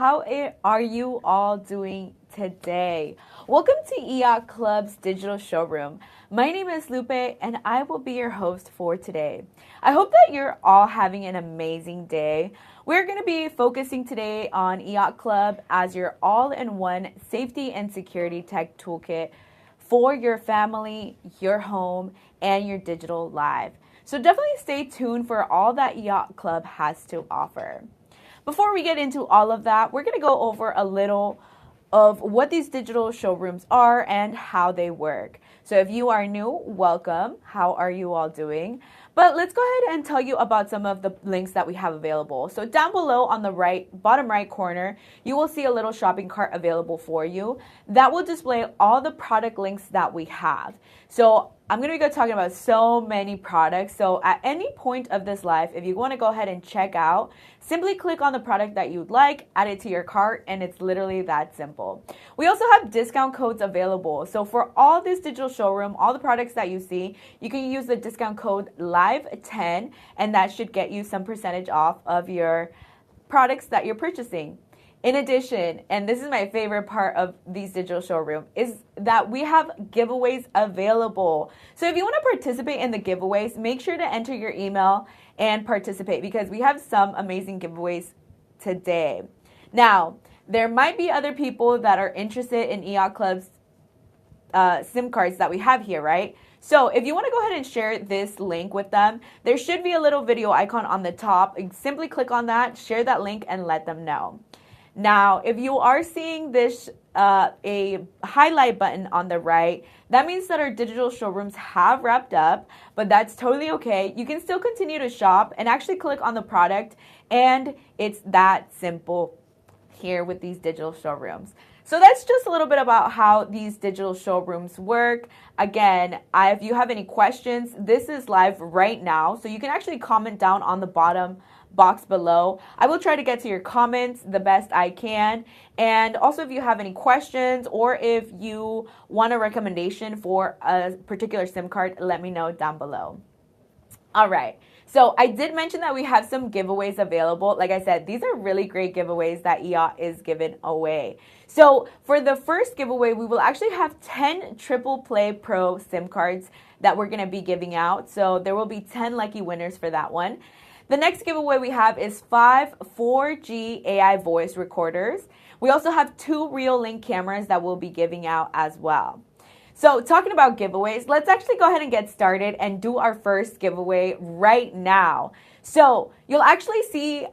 Are you all doing today? Welcome to EIOTCLUB's digital showroom. My name is Lupe and I will be your host for today. I hope that you're all having an amazing day. We're going to be focusing today on EIOTCLUB as your all-in-one safety and security tech toolkit for your family, your home, and your digital life. So definitely stay tuned for all that EIOTCLUB has to offer. Before we get into all of that, we're going to go over a little of what these digital showrooms are and how they work. So if you are new, welcome. How are you all doing? But let's go ahead and tell you about some of the links that we have available. So down below on the bottom right corner, you will see a little shopping cart available for you that will display all the product links that we have. So I'm going to be talking about so many products. So at any point of this live, if you want to go ahead and check out, simply click on the product that you'd like, add it to your cart, and it's literally that simple. We also have discount codes available. So for all this digital showroom, all the products that you see, you can use the discount code LIVE10, and that should get you some percentage off of your products that you're purchasing. In addition, and this is my favorite part of these digital showroom, is that we have giveaways available. So if you want to participate in the giveaways, make sure to enter your email and participate because we have some amazing giveaways today. Now, there might be other people that are interested in EIOTCLUB's SIM cards that we have here, right? So if you want to go ahead and share this link with them, there should be a little video icon on the top. Simply click on that, share that link, and let them know. Now, if you are seeing this, a highlight button on the right, that means that our digital showrooms have wrapped up, but that's totally okay. You can still continue to shop and actually click on the product, and it's that simple here with these digital showrooms. So that's just a little bit about how these digital showrooms work. Again, if you have any questions, this is live right now, so you can actually comment down on the bottom box below. I will try to get to your comments the best I can. And also if you have any questions or if you want a recommendation for a particular SIM card, let me know down below. All right. So I did mention that we have some giveaways available. Like I said, these are really great giveaways that EIOT is giving away. So for the first giveaway, we will actually have 10 Triple Play Pro SIM cards that we're going to be giving out. So there will be 10 lucky winners for that one. The next giveaway we have is 5 4G AI voice recorders. We also have 2 Real-Link cameras that we'll be giving out as well. So talking about giveaways, let's actually go ahead and get started and do our first giveaway right now. So you'll actually see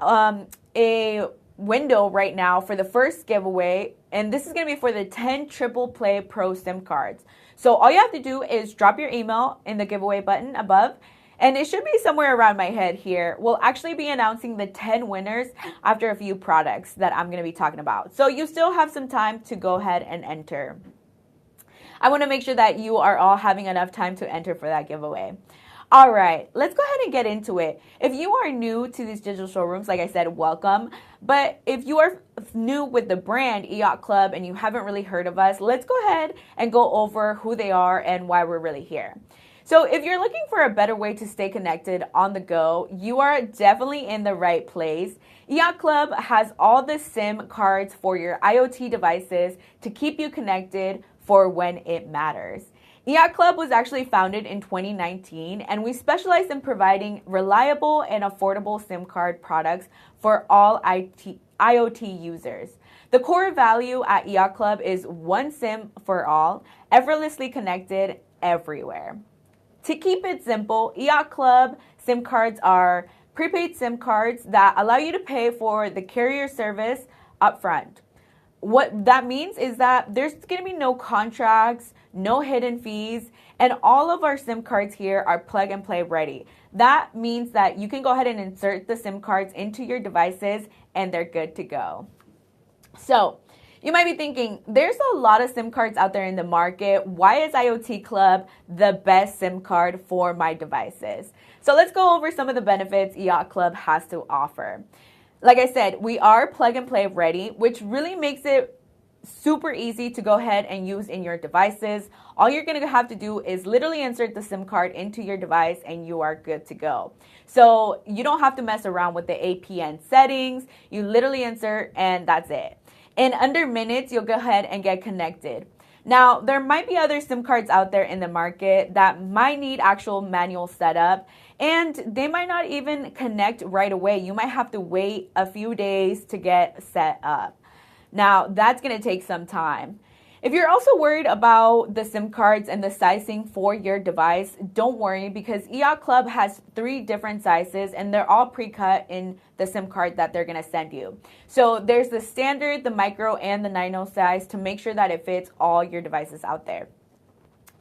a window right now for the first giveaway, and this is going to be for the 10 Triple Play Pro SIM cards. So all you have to do is drop your email in the giveaway button above, and it should be somewhere around my head here. We'll actually be announcing the 10 winners after a few products that I'm going to be talking about. So you still have some time to go ahead and enter. I want to make sure that you are all having enough time to enter for that giveaway. All right, let's go ahead and get into it. If you are new to these digital showrooms, like I said, welcome. But if you are new with the brand EIOTCLUB and you haven't really heard of us, let's go ahead and go over who they are and why we're really here. So if you're looking for a better way to stay connected on the go, you are definitely in the right place. EIOTCLUB has all the SIM cards for your IoT devices to keep you connected for when it matters. EIOTCLUB was actually founded in 2019, and we specialize in providing reliable and affordable SIM card products for all IoT users. The core value at EIOTCLUB is one SIM for all, effortlessly connected everywhere. To keep it simple, EIOTCLUB SIM cards are prepaid SIM cards that allow you to pay for the carrier service upfront. What that means is that there's going to be no contracts, no hidden fees, and all of our SIM cards here are plug and play ready. That means that you can go ahead and insert the SIM cards into your devices and they're good to go. So you might be thinking, there's a lot of SIM cards out there in the market. Why is EIOTCLUB the best SIM card for my devices? So let's go over some of the benefits EIOTCLUB has to offer. Like I said, we are plug and play ready, which really makes it super easy to go ahead and use in your devices. All you're going to have to do is literally insert the SIM card into your device and you are good to go. So you don't have to mess around with the APN settings. You literally insert and that's it. In under minutes, you'll go ahead and get connected. Now, there might be other SIM cards out there in the market that might need actual manual setup, and they might not even connect right away. You might have to wait a few days to get set up. Now, that's going to take some time. If you're also worried about the SIM cards and the sizing for your device, don't worry, because EIOTCLUB has 3 different sizes and they're all pre-cut in the SIM card that they're going to send you. So there's the standard, the micro, and the nano size to make sure that it fits all your devices out there.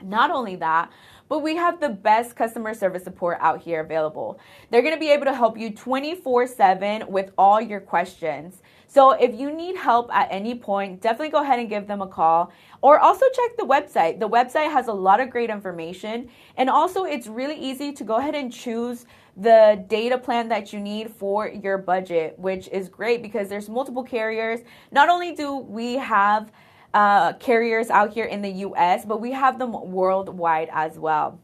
Not only that, but we have the best customer service support out here available. They're going to be able to help you 24/7 with all your questions. So if you need help at any point, definitely go ahead and give them a call, or also check the website. The website has a lot of great information, and also it's really easy to go ahead and choose the data plan that you need for your budget, which is great because there's multiple carriers. Not only do we have carriers out here in the US, but we have them worldwide as well.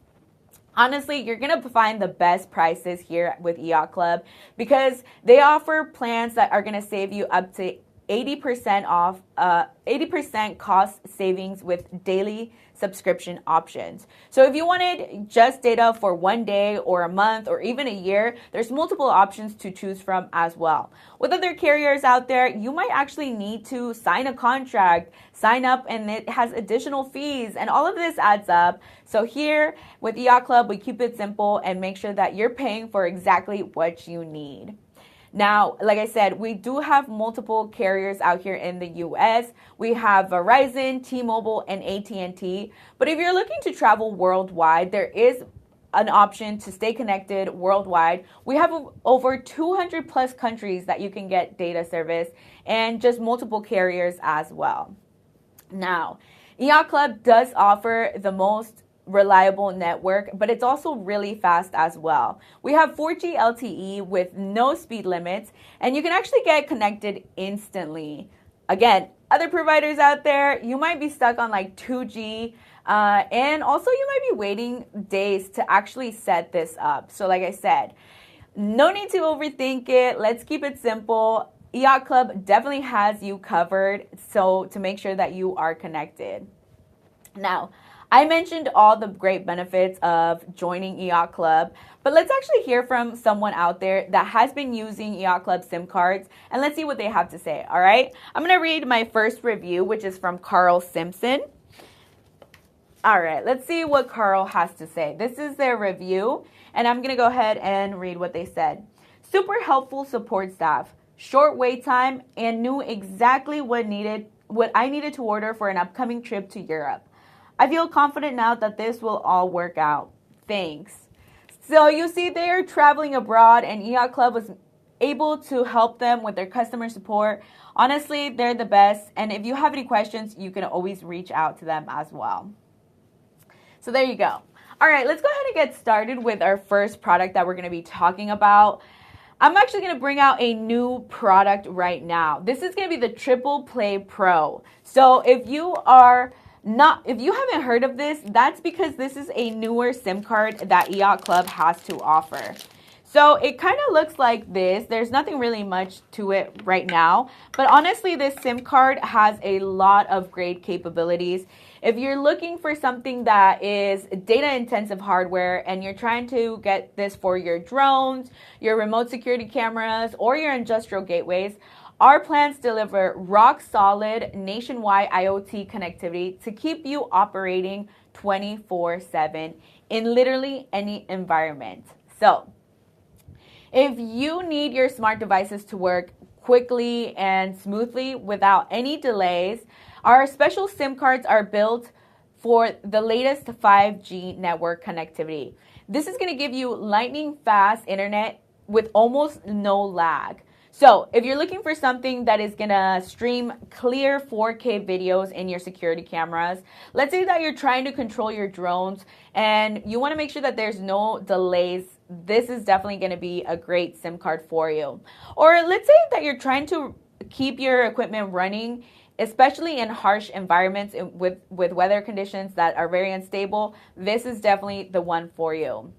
Honestly, you're going to find the best prices here with EIOTCLUB because they offer plans that are going to save you up to 80% off, 80% cost savings with daily subscription options. So if you wanted just data for 1 day or a month or even a year, there's multiple options to choose from as well. With other carriers out there, you might actually need to sign a contract, sign up, and it has additional fees, and all of this adds up. So here with EIOTCLUB, we keep it simple and make sure that you're paying for exactly what you need. Now, like I said, we do have multiple carriers out here in the US. We have Verizon, T-Mobile, and AT&T. But if you're looking to travel worldwide, there is an option to stay connected worldwide. We have over 200 plus countries that you can get data service, and just multiple carriers as well. Now, EIOTCLUB does offer the most reliable network, but it's also really fast as well. We have 4G LTE with no speed limits, and you can actually get connected instantly. Again, other providers out there, you might be stuck on like 2G, and also you might be waiting days to actually set this up. So like I said, no need to overthink it. Let's keep it simple. EIOTCLUB definitely has you covered, so to make sure that you are connected. Now, I mentioned all the great benefits of joining EIOTCLUB, but let's actually hear from someone out there that has been using EIOTCLUB SIM cards, and let's see what they have to say, all right? I'm going to read my first review, which is from Carl Simpson. All right, let's see what Carl has to say. This is their review, and I'm going to go ahead and read what they said. Super helpful support staff, short wait time, and knew exactly what I needed to order for an upcoming trip to Europe. I feel confident now that this will all work out. Thanks. So you see, they are traveling abroad and EIOTCLUB was able to help them with their customer support. Honestly, they're the best. And if you have any questions, you can always reach out to them as well. So there you go. All right, let's go ahead and get started with our first product that we're going to be talking about. I'm actually going to bring out a new product right now. This is going to be the Triple Play Pro. So if you haven't heard of this, that's because this is a newer SIM card that EIOTCLUB has to offer. So it kind of looks like this. There's nothing really much to it right now, but honestly, this SIM card has a lot of great capabilities. If you're looking for something that is data intensive hardware and you're trying to get this for your drones, your remote security cameras, or your industrial gateways, our plans deliver rock-solid nationwide IoT connectivity to keep you operating 24/7 in literally any environment. So, if you need your smart devices to work quickly and smoothly without any delays, our special SIM cards are built for the latest 5G network connectivity. This is going to give you lightning-fast internet with almost no lag. So if you're looking for something that is going to stream clear 4K videos in your security cameras, let's say that you're trying to control your drones and you want to make sure that there's no delays, this is definitely going to be a great SIM card for you. Or let's say that you're trying to keep your equipment running especially in harsh environments with weather conditions that are very unstable. This is definitely the one for you.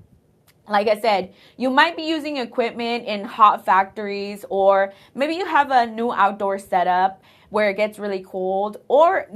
Like I said, you might be using equipment in hot factories, or maybe you have a new outdoor setup where it gets really cold, or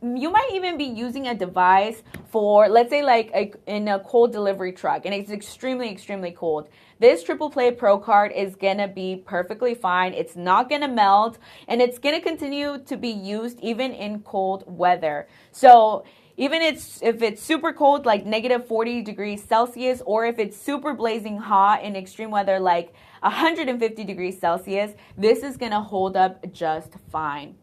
you might even be using a device for, let's say, like in a cold delivery truck, and it's extremely cold. This Triple Play Pro card is gonna be perfectly fine. It's not gonna melt, and it's gonna continue to be used even in cold weather. So even if it's super cold, like negative 40 degrees Celsius, or if it's super blazing hot in extreme weather, like 150 degrees Celsius, this is gonna hold up just fine.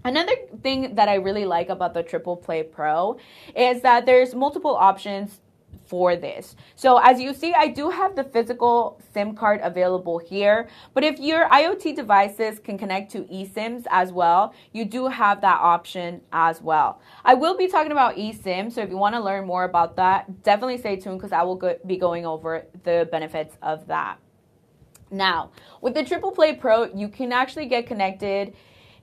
Another thing that I really like about the Triple Play Pro is that there's multiple options for this. So as you see, I do have the physical SIM card available here, but if your IoT devices can connect to eSIMs as well, you do have that option as well. I will be talking about eSIM, so if you want to learn more about that, definitely stay tuned because I will be going over the benefits of that. Now, with the Triple Play Pro, you can actually get connected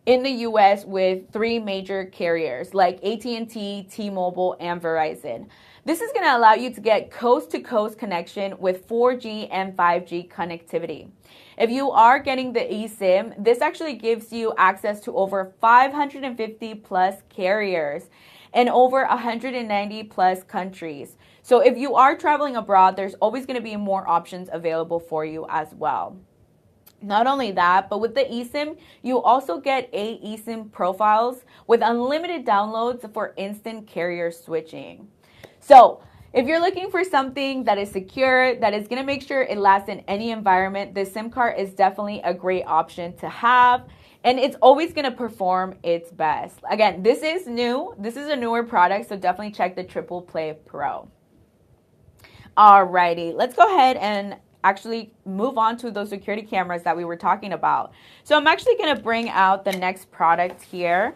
in the US with 3 major carriers like AT&T, T-Mobile, and Verizon. This is going to allow you to get coast-to-coast connection with 4G and 5G connectivity. If you are getting the eSIM, this actually gives you access to over 550 plus carriers in over 190 plus countries. So if you are traveling abroad, there's always going to be more options available for you as well. Not only that, but with the eSIM, you also get 8 eSIM profiles with unlimited downloads for instant carrier switching. So if you're looking for something that is secure, that is going to make sure it lasts in any environment, this SIM card is definitely a great option to have. And it's always going to perform its best. Again, this is new. This is a newer product, so definitely check the Triple Play Pro. Alrighty, let's go ahead and actually move on to those security cameras that we were talking about. So I'm actually going to bring out the next product here.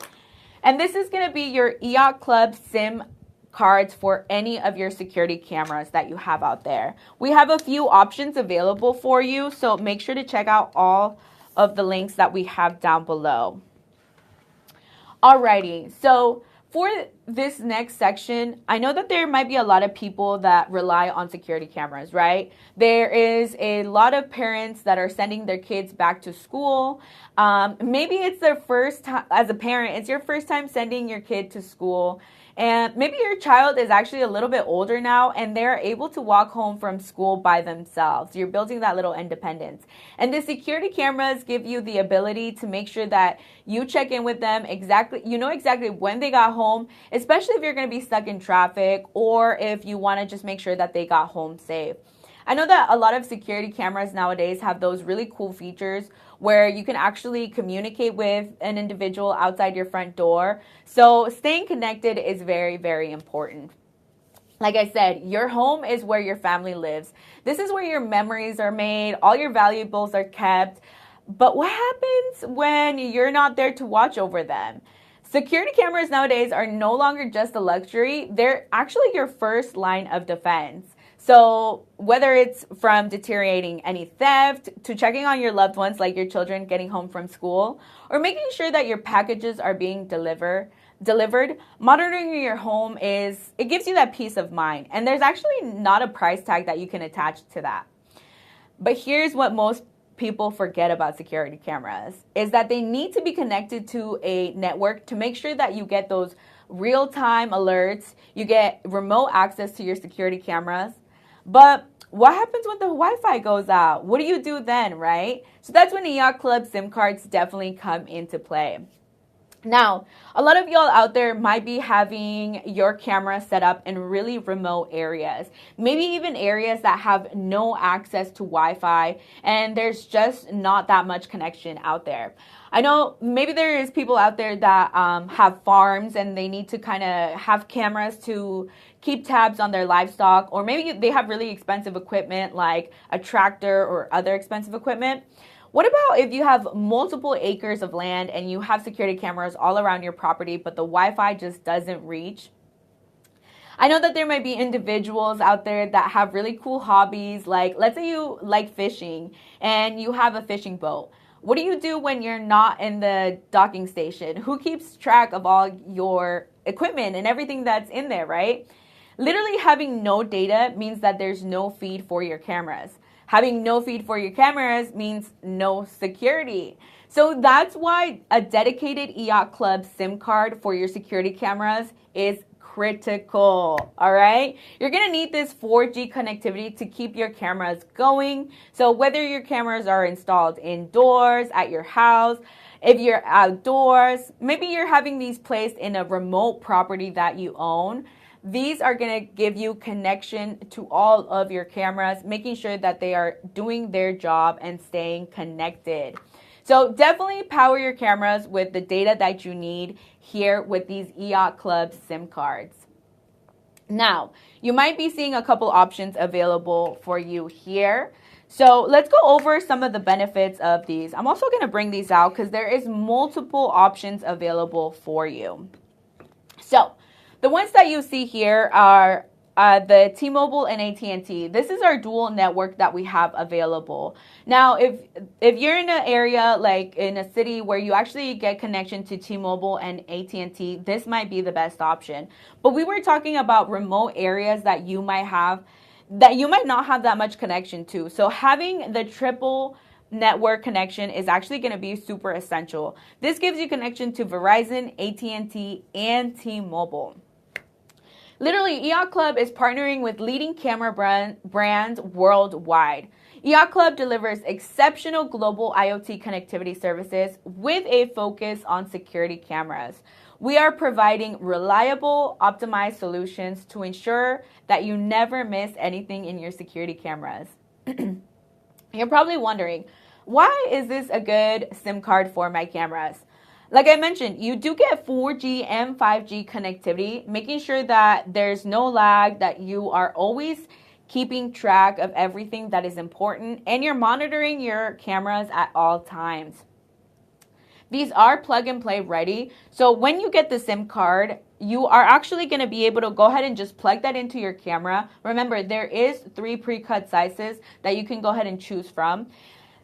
And this is going to be your EIOTCLUB SIM cards for any of your security cameras that you have out there. We have a few options available for you, so make sure to check out all of the links that we have down below. Alrighty, so for this next section, I know that there might be a lot of people that rely on security cameras, right? There is a lot of parents that are sending their kids back to school. Maybe it's their first time, as a parent, it's your first time sending your kid to school. And maybe your child is actually a little bit older now and they're able to walk home from school by themselves. You're building that little independence. And the security cameras give you the ability to make sure that you check in with them exactly, you know exactly when they got home, especially if you're going to be stuck in traffic or if you want to just make sure that they got home safe. I know that a lot of security cameras nowadays have those really cool features where you can actually communicate with an individual outside your front door. So staying connected is very, very important. Like I said, your home is where your family lives. This is where your memories are made, all your valuables are kept. But what happens when you're not there to watch over them? Security cameras nowadays are no longer just a luxury. They're actually your first line of defense. So whether it's from deteriorating any theft to checking on your loved ones, like your children getting home from school, or making sure that your packages are being delivered, monitoring your home it gives you that peace of mind. And there's actually not a price tag that you can attach to that. But here's what most people forget about security cameras is that they need to be connected to a network to make sure that you get those real-time alerts, you get remote access to your security cameras. But what happens when the Wi-Fi goes out? What do you do then, right? So that's when EIOTCLUB SIM cards definitely come into play. Now, a lot of y'all out there might be having your camera set up in really remote areas, maybe even areas that have no access to Wi-Fi, and there's just not that much connection out there. I know maybe there is people out there that have farms and they need to kind of have cameras to keep tabs on their livestock, or maybe they have really expensive equipment like a tractor or other expensive equipment. What about if you have multiple acres of land and you have security cameras all around your property, but the Wi-Fi just doesn't reach? I know that there might be individuals out there that have really cool hobbies, like let's say you like fishing and you have a fishing boat. What do you do when you're not in the docking station? Who keeps track of all your equipment and everything that's in there, right? Literally having no data means that there's no feed for your cameras. Having no feed for your cameras means no security. So that's why a dedicated EIOTCLUB SIM card for your security cameras is critical, all right? You're gonna need this 4G connectivity to keep your cameras going. So whether your cameras are installed indoors, at your house, if you're outdoors, maybe you're having these placed in a remote property that you own, these are going to give you connection to all of your cameras, making sure that they are doing their job and staying connected. So definitely power your cameras with the data that you need here with these EIOTCLUB SIM cards. Now, you might be seeing a couple options available for you here. So let's go over some of the benefits of these. I'm also going to bring these out because there is multiple options available for you. So the ones that you see here are the T-Mobile and AT&T. This is our dual network that we have available. Now, if you're in an area like in a city where you actually get connection to T-Mobile and AT&T, this might be the best option. But we were talking about remote areas that you might not have that much connection to. So having the triple network connection is actually going to be super essential. This gives you connection to Verizon, AT&T, and T-Mobile. Literally, EIOTCLUB is partnering with leading camera brands worldwide. EIOTCLUB delivers exceptional global IoT connectivity services with a focus on security cameras. We are providing reliable, optimized solutions to ensure that you never miss anything in your security cameras. You're probably wondering, why is this a good SIM card for my cameras? Like I mentioned, you do get 4G and 5G connectivity, making sure that there's no lag, that you are always keeping track of everything that is important, and you're monitoring your cameras at all times. These are plug and play ready. So when you get the SIM card, you are actually going to be able to go ahead and just plug that into your camera. Remember, there is 3 pre-cut sizes that you can go ahead and choose from.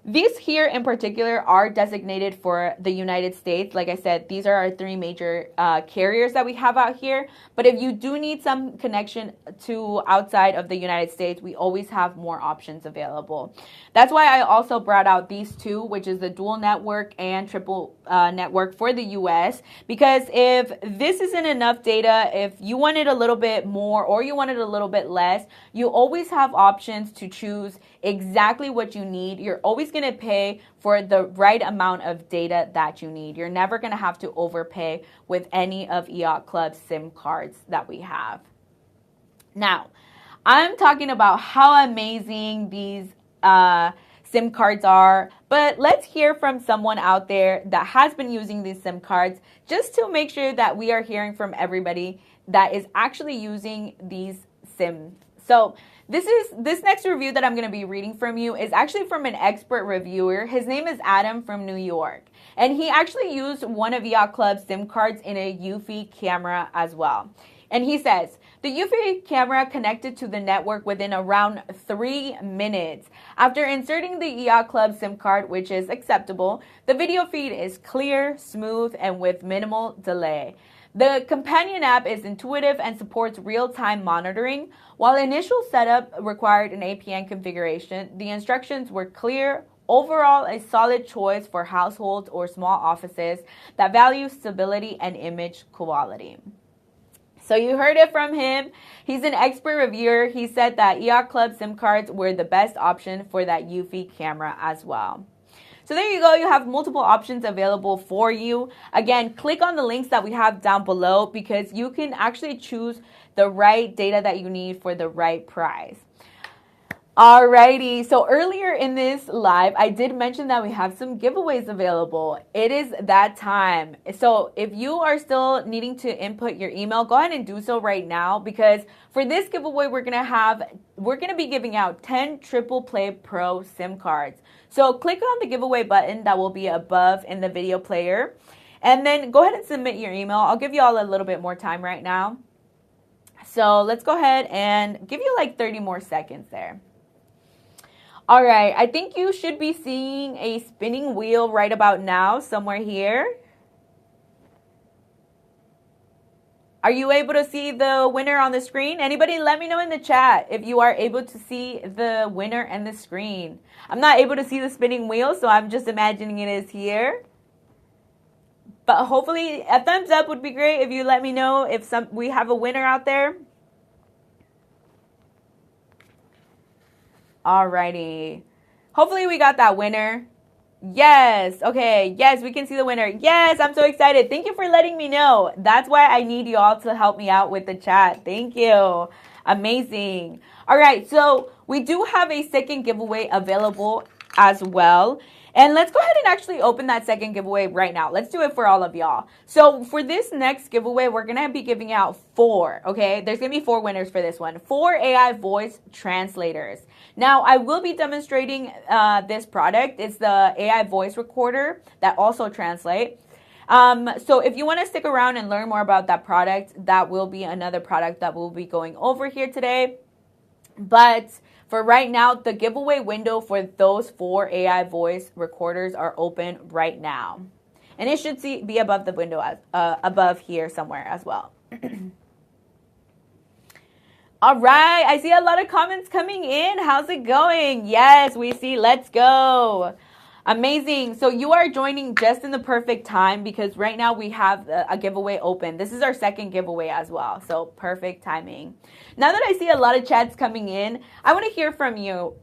These here in particular are designated for the United States. Like I said, these are our 3 major carriers that we have out here. But if you do need some connection to outside of the United States, we always have more options available. That's why I also brought out these 2, which is the dual network and triple network for the US. Because if this isn't enough data, if you wanted a little bit more or you wanted a little bit less, you always have options to choose exactly what you need. You're always going to pay for the right amount of data that you need. You're never going to have to overpay with any of EIOTCLUB's SIM cards that we have. Now, I'm talking about how amazing these SIM cards are, but let's hear from someone out there that has been using these SIM cards just to make sure that we are hearing from everybody that is actually using these SIM. So this next review that I'm going to be reading from you is actually from an expert reviewer. His name is Adam from New York. And he actually used one of EIOTCLUB's SIM cards in a Eufy camera as well. And he says, the Eufy camera connected to the network within around 3 minutes. After inserting the EIOTCLUB SIM card, which is acceptable, the video feed is clear, smooth, and with minimal delay. The companion app is intuitive and supports real-time monitoring. While initial setup required an APN configuration, the instructions were clear. Overall, a solid choice for households or small offices that value stability and image quality. So you heard it from him. He's an expert reviewer. He said that EIOTCLUB SIM cards were the best option for that Eufy camera as well. So there you go. You have multiple options available for you. Again, click on the links that we have down below because you can actually choose the right data that you need for the right price. Alrighty, so earlier in this live, I did mention that we have some giveaways available. It is that time. So if you are still needing to input your email, go ahead and do so right now because for this giveaway, we're gonna be giving out 10 Triple Play Pro SIM cards. So click on the giveaway button that will be above in the video player, and then go ahead and submit your email. I'll give you all a little bit more time right now. So let's go ahead and give you like 30 more seconds there. All right, I think you should be seeing a spinning wheel right about now, somewhere here. Are you able to see the winner on the screen? Anybody let me know in the chat if you are able to see the winner and the screen. I'm not able to see the spinning wheel, so I'm just imagining it is here. But hopefully a thumbs up would be great if you let me know if we have a winner out there. Alrighty. Hopefully we got that winner. Yes. Okay. Yes, we can see the winner. Yes, I'm so excited. Thank you for letting me know. That's why I need you all to help me out with the chat. Thank you. Amazing. All right. So we do have a second giveaway available as well. And let's go ahead and actually open that second giveaway right now. Let's do it for all of y'all. So for this next giveaway, we're going to be giving out 4, okay? There's going to be 4 winners for this one. 4 AI voice translators. Now, I will be demonstrating this product. It's the AI voice recorder that also translates. So if you want to stick around and learn more about that product, that will be another product that we'll be going over here today. But for right now, the giveaway window for those 4 AI voice recorders are open right now. And it should be above the window, above here somewhere as well. All right, I see a lot of comments coming in. How's it going? Yes, we see. Let's go. Amazing. So you are joining just in the perfect time because right now we have a giveaway open. This is our second giveaway as well. So perfect timing. Now that I see a lot of chats coming in, I want to hear from you.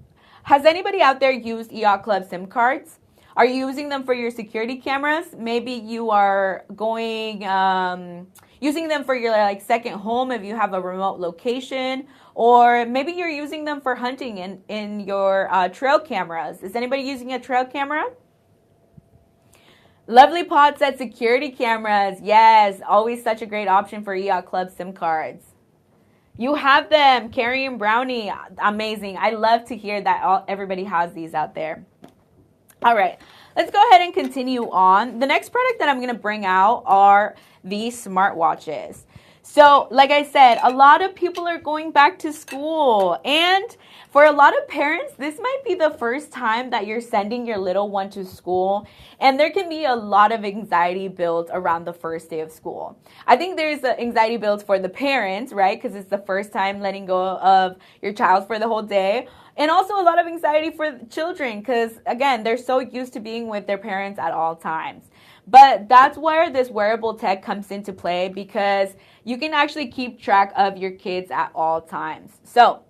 Has anybody out there used EIOTCLUB SIM cards? Are you using them for your security cameras? Maybe you are going, using them for your second home if you have a remote location, or maybe you're using them for hunting in your trail cameras. Is anybody using a trail camera? Lovely Pod said security cameras. Yes, always such a great option for EIOTCLUB SIM cards. You have them, Carrie and Brownie. Amazing. I love to hear that everybody has these out there. All right, let's go ahead and continue on. The next product that I'm going to bring out are these smartwatches. So like I said, a lot of people are going back to school, and for a lot of parents, this might be the first time that you're sending your little one to school, and there can be a lot of anxiety built around the first day of school. I think there's anxiety built for the parents, right? Because it's the first time letting go of your child for the whole day. And also a lot of anxiety for children because, again, they're so used to being with their parents at all times. But that's where this wearable tech comes into play because you can actually keep track of your kids at all times. So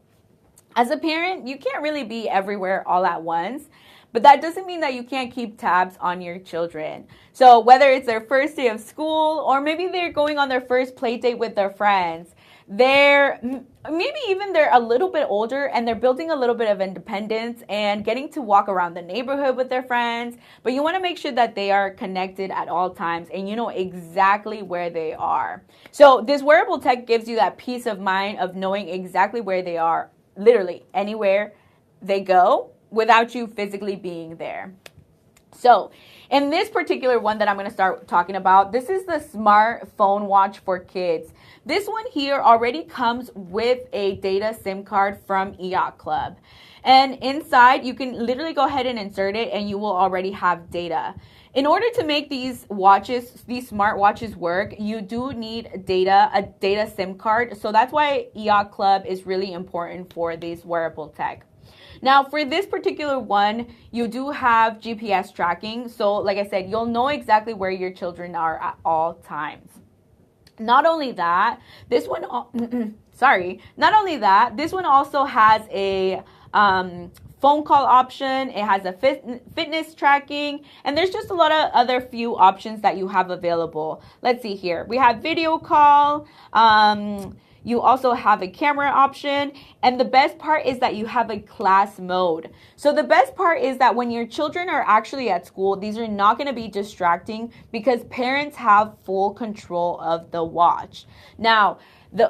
as a parent, you can't really be everywhere all at once. But that doesn't mean that you can't keep tabs on your children. So whether it's their first day of school or maybe they're going on their first play date with their friends, they're a little bit older and they're building a little bit of independence and getting to walk around the neighborhood with their friends. But you want to make sure that they are connected at all times and you know exactly where they are. So this wearable tech gives you that peace of mind of knowing exactly where they are, literally anywhere they go without you physically being there. So in this particular one that I'm going to start talking about, this is the smartphone watch for kids. This one here already comes with a data SIM card from EIOTCLUB. And inside, you can literally go ahead and insert it and you will already have data. In order to make these smartwatches work, you do need a data SIM card. So that's why EIOTCLUB is really important for these wearable tech. Now, for this particular one, you do have GPS tracking. So like I said, you'll know exactly where your children are at all times. Not only that, this one also has a phone call option. It has a fitness tracking, and there's just a lot of other few options that you have available. Let's see here. We have video call. You also have a camera option, and the best part is that you have a class mode. So the best part is that when your children are actually at school, these are not going to be distracting because parents have full control of the watch. Now,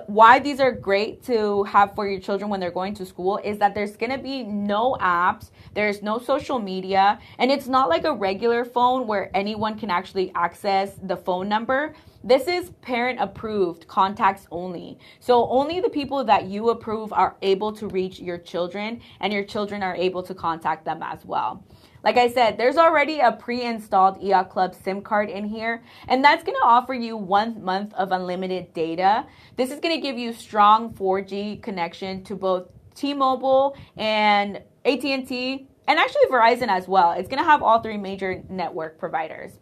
Why these are great to have for your children when they're going to school is that there's going to be no apps, there's no social media, and it's not like a regular phone where anyone can actually access the phone number. This is parent approved, contacts only. So only the people that you approve are able to reach your children, and your children are able to contact them as well. Like I said, there's already a pre-installed EIOTCLUB SIM card in here, and that's going to offer you 1 month of unlimited data. This is going to give you strong 4G connection to both T-Mobile and AT&T, and actually Verizon as well. It's going to have all 3 major network providers.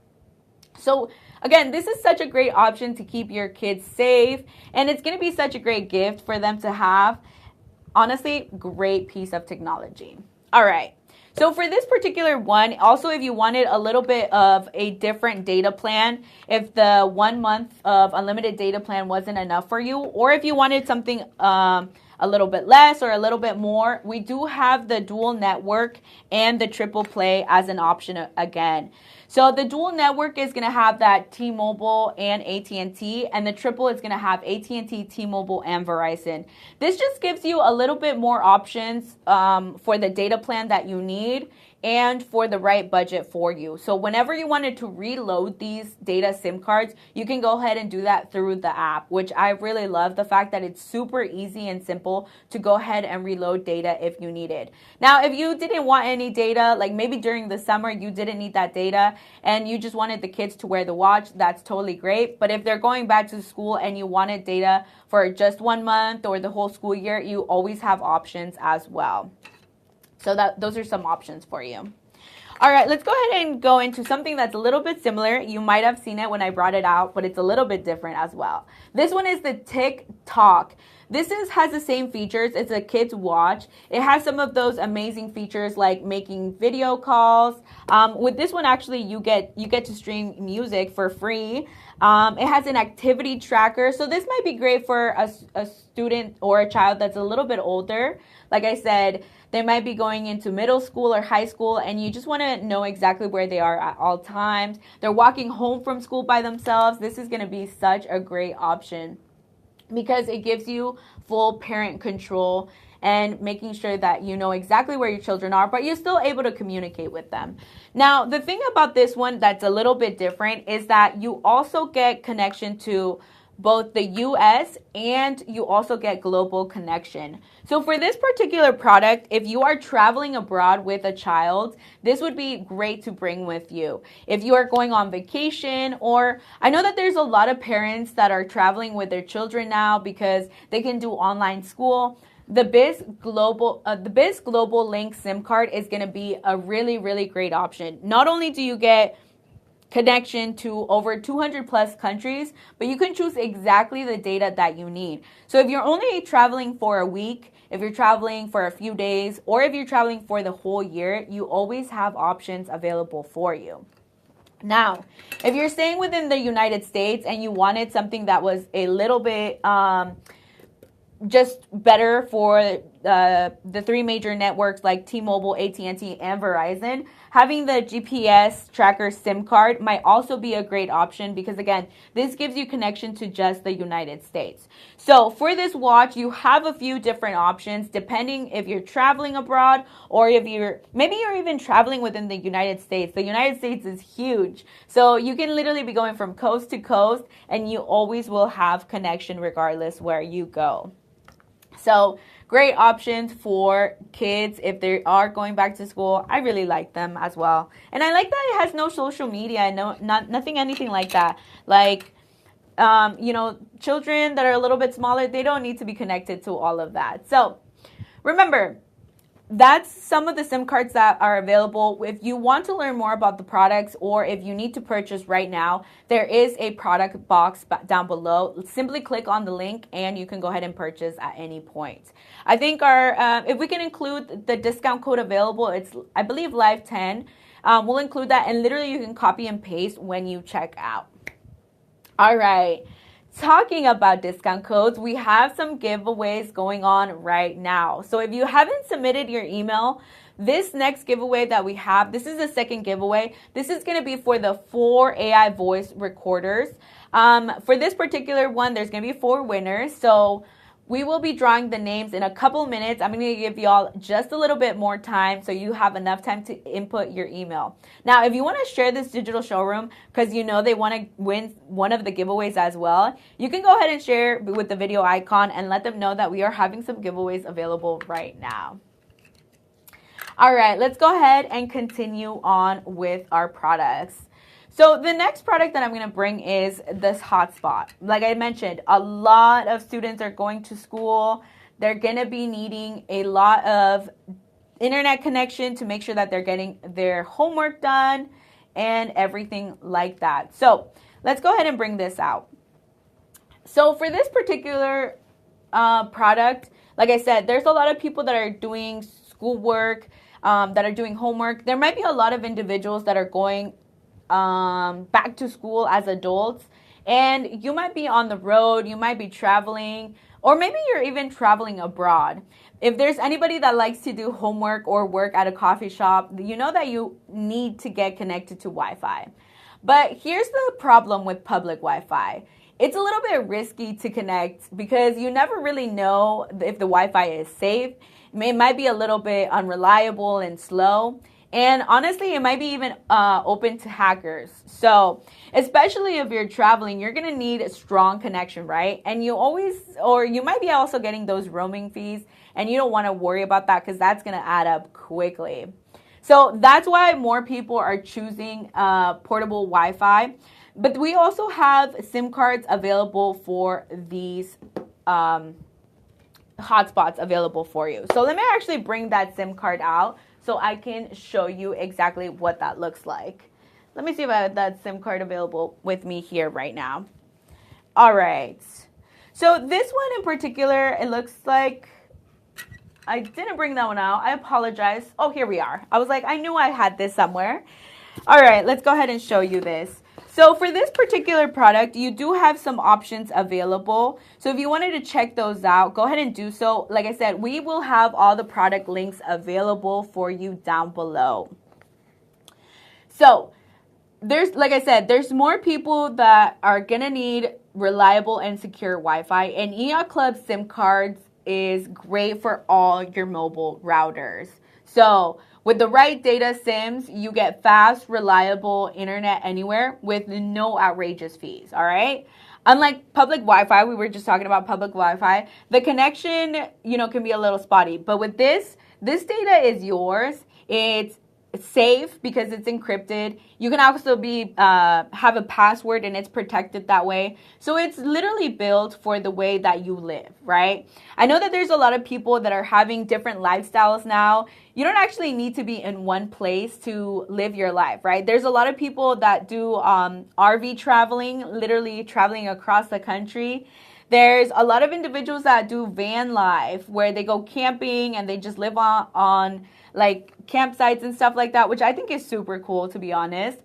So again, this is such a great option to keep your kids safe, and it's going to be such a great gift for them to have. Honestly, great piece of technology. All right. So for this particular one, also if you wanted a little bit of a different data plan, if the 1 month of unlimited data plan wasn't enough for you, or if you wanted something a little bit less or a little bit more, we do have the dual network and the triple play as an option again. So the dual network is going to have that T-Mobile and AT&T, and the triple is going to have AT&T, T-Mobile, and Verizon. This just gives you a little bit more options for the data plan that you need and for the right budget for you. So whenever you wanted to reload these data SIM cards, you can go ahead and do that through the app, which I really love the fact that it's super easy and simple to go ahead and reload data if you need it. Now, if you didn't want any data, like maybe during the summer you didn't need that data and you just wanted the kids to wear the watch, that's totally great. But if they're going back to school and you wanted data for just 1 month or the whole school year, you always have options as well. So those are some options for you. All right, let's go ahead and go into something that's a little bit similar. You might have seen it when I brought it out, but it's a little bit different as well. This one is the TikTok. This has the same features. It's a kid's watch. It has some of those amazing features like making video calls. With this one, actually, you get to stream music for free. It has an activity tracker. So this might be great for a student or a child that's a little bit older. Like I said, they might be going into middle school or high school, and you just want to know exactly where they are at all times. They're walking home from school by themselves. This is going to be such a great option because it gives you full parent control and making sure that you know exactly where your children are, but you're still able to communicate with them. Now, the thing about this one that's a little bit different is that you also get connection to both the US and you also get global connection. So for this particular product, if you are traveling abroad with a child, this would be great to bring with you. If you are going on vacation, or I know that there's a lot of parents that are traveling with their children now because they can do online school. The Biz Global Link SIM card is going to be a really, really great option. Not only do you get connection to over 200 plus countries, but you can choose exactly the data that you need. So if you're only traveling for a week, if you're traveling for a few days, or if you're traveling for the whole year, you always have options available for you. Now, if you're staying within the United States and you wanted something that was a little bit just better for the 3 major networks like T-Mobile, AT&T, and Verizon, having the GPS tracker SIM card might also be a great option because, again, this gives you connection to just the United States. So for this watch, you have a few different options depending if you're traveling abroad or if maybe you're even traveling within the United States. The United States is huge. So you can literally be going from coast to coast and you always will have connection regardless where you go. So great options for kids if they are going back to school. I really like them as well. And I like that it has no social media, anything like that. Like, children that are a little bit smaller, they don't need to be connected to all of that. So remember, that's some of the SIM cards that are available. If you want to learn more about the products or if you need to purchase right now, there is a product box down below. Simply click on the link and you can go ahead and purchase at any point. I think if we can include the discount code available, it's, I believe, Live10. We'll include that and literally you can copy and paste when you check out. All right. Talking about discount codes, we have some giveaways going on right now. So if you haven't submitted your email, this next giveaway that we have, this is the second giveaway. This is going to be for the 4 AI voice recorders. For this particular one, there's going to be 4 winners. So we will be drawing the names in a couple minutes. I'm going to give y'all just a little bit more time so you have enough time to input your email. Now, if you want to share this digital showroom because you know they want to win one of the giveaways as well, you can go ahead and share with the video icon and let them know that we are having some giveaways available right now. All right, let's go ahead and continue on with our products. So the next product that I'm going to bring is this hotspot. Like I mentioned, a lot of students are going to school. They're going to be needing a lot of internet connection to make sure that they're getting their homework done and everything like that. So let's go ahead and bring this out. So for this particular product, like I said, there's a lot of people that are doing schoolwork, that are doing homework. There might be a lot of individuals that are going back to school as adults, and you might be on the road, you might be traveling, or maybe you're even traveling abroad. If there's anybody that likes to do homework or work at a coffee shop, you know that you need to get connected to Wi-Fi. But here's the problem with public Wi-Fi. It's a little bit risky to connect because you never really know if the Wi-Fi is safe. It might be a little bit unreliable and slow. And honestly, it might be even open to hackers. So especially if you're traveling, you're going to need a strong connection, right? And you might be also getting those roaming fees, and you don't want to worry about that because that's going to add up quickly. So that's why more people are choosing portable Wi-Fi. But we also have SIM cards available for these hotspots available for you. So let me actually bring that SIM card out so I can show you exactly what that looks like. Let me see if I have that SIM card available with me here right now. All right. So this one in particular, it looks like I didn't bring that one out. I apologize. Oh, here we are. I was like, I knew I had this somewhere. All right, let's go ahead and show you this. So for this particular product, you do have some options available. So if you wanted to check those out, go ahead and do so. Like I said, we will have all the product links available for you down below. So like I said, there's more people that are going to need reliable and secure Wi-Fi, and EIOTCLUB SIM cards is great for all your mobile routers. So with the right data SIMs, you get fast, reliable internet anywhere with no outrageous fees, all right? Unlike public Wi-Fi, we were just talking about public Wi-Fi, the connection, can be a little spotty. But with this data is yours. It's safe because it's encrypted. You can also have a password and it's protected that way. So it's literally built for the way that you live, right? I know that there's a lot of people that are having different lifestyles now. You don't actually need to be in one place to live your life, right? There's a lot of people that do RV traveling, literally traveling across the country. There's a lot of individuals that do van life where they go camping and they just live on like campsites and stuff like that, which I think is super cool, to be honest.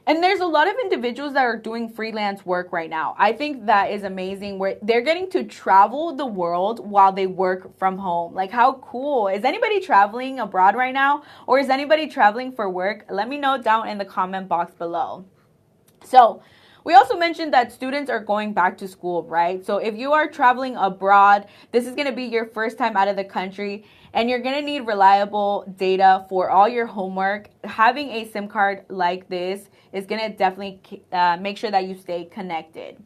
And there's a lot of individuals that are doing freelance work right now. I think that is amazing, where they're getting to travel the world while they work from home. Like, how cool. Is anybody traveling abroad right now? Or is anybody traveling for work? Let me know down in the comment box below. So we also mentioned that students are going back to school, right? So if you are traveling abroad, this is going to be your first time out of the country, and you're going to need reliable data for all your homework. Having a SIM card like this is going to definitely make sure that you stay connected.